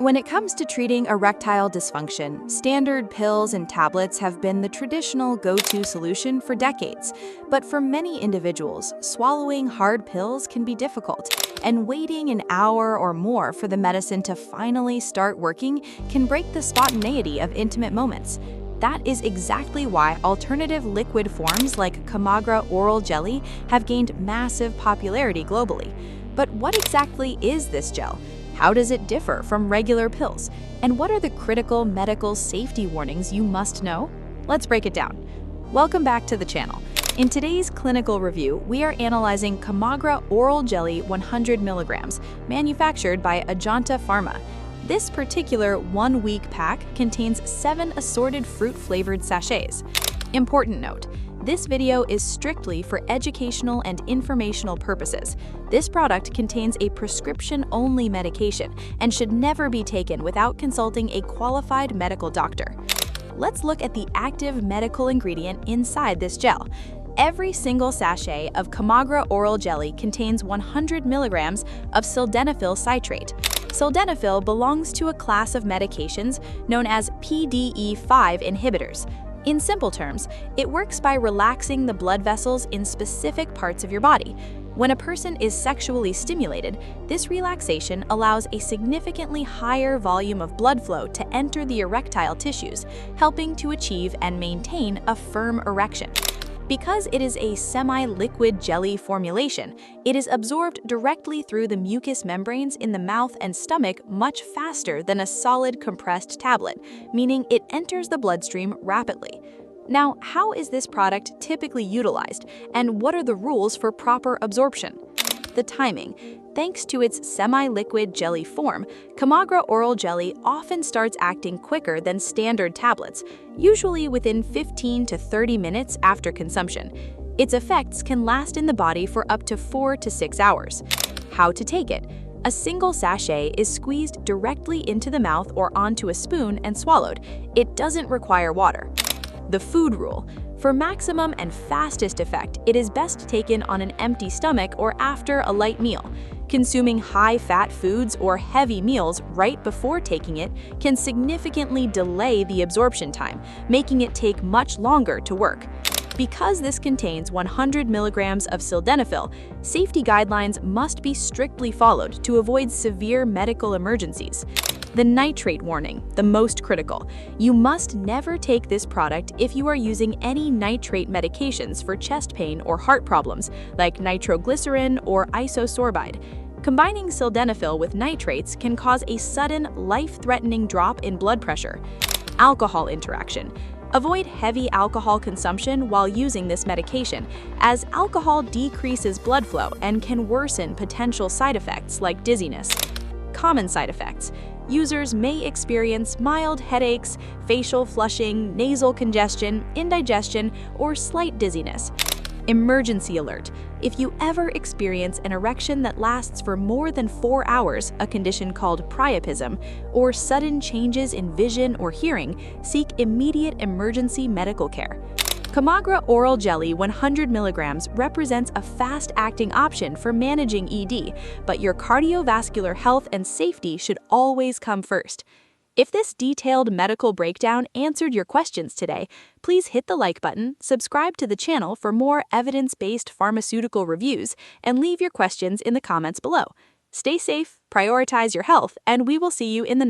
When it comes to treating erectile dysfunction, standard pills and tablets have been the traditional go-to solution for decades. But for many individuals, swallowing hard pills can be difficult, and waiting an hour or more for the medicine to finally start working can break the spontaneity of intimate moments. That is exactly why alternative liquid forms like Kamagra Oral Jelly have gained massive popularity globally. But what exactly is this gel? How does it differ from regular pills? And what are the critical medical safety warnings you must know? Let's break it down. Welcome back to the channel. In today's clinical review, we are analyzing Kamagra Oral Jelly 100 mg, manufactured by Ajanta Pharma. This particular one-week pack contains 7 assorted fruit-flavored sachets. Important note: this video is strictly for educational and informational purposes. This product contains a prescription-only medication and should never be taken without consulting a qualified medical doctor. Let's look at the active medical ingredient inside this gel. Every single sachet of Kamagra Oral Jelly contains 100 mg of Sildenafil Citrate. Sildenafil belongs to a class of medications known as PDE5 inhibitors. In simple terms, it works by relaxing the blood vessels in specific parts of your body. When a person is sexually stimulated, this relaxation allows a significantly higher volume of blood flow to enter the erectile tissues, helping to achieve and maintain a firm erection. Because it is a semi-liquid jelly formulation, it is absorbed directly through the mucous membranes in the mouth and stomach much faster than a solid compressed tablet, meaning it enters the bloodstream rapidly. Now, how is this product typically utilized, and what are the rules for proper absorption? The timing. Thanks to its semi-liquid jelly form, Kamagra Oral Jelly often starts acting quicker than standard tablets, usually within 15 to 30 minutes after consumption. Its effects can last in the body for up to 4 to 6 hours. How to take it? A single sachet is squeezed directly into the mouth or onto a spoon and swallowed. It doesn't require water. The food rule. For maximum and fastest effect, it is best taken on an empty stomach or after a light meal. Consuming high-fat foods or heavy meals right before taking it can significantly delay the absorption time, making it take much longer to work. Because this contains 100 mg of sildenafil, safety guidelines must be strictly followed to avoid severe medical emergencies. The nitrate warning, the most critical. You must never take this product if you are using any nitrate medications for chest pain or heart problems, like nitroglycerin or isosorbide. Combining sildenafil with nitrates can cause a sudden, life-threatening drop in blood pressure. Alcohol interaction. Avoid heavy alcohol consumption while using this medication, as alcohol decreases blood flow and can worsen potential side effects like dizziness. Common side effects. Users may experience mild headaches, facial flushing, nasal congestion, indigestion, or slight dizziness. Emergency alert. If you ever experience an erection that lasts for more than 4 hours, a condition called priapism, or sudden changes in vision or hearing, seek immediate emergency medical care. Kamagra Oral Jelly 100 mg represents a fast-acting option for managing ED, but your cardiovascular health and safety should always come first. If this detailed medical breakdown answered your questions today, please hit the like button, subscribe to the channel for more evidence-based pharmaceutical reviews, and leave your questions in the comments below. Stay safe, prioritize your health, and we will see you in the next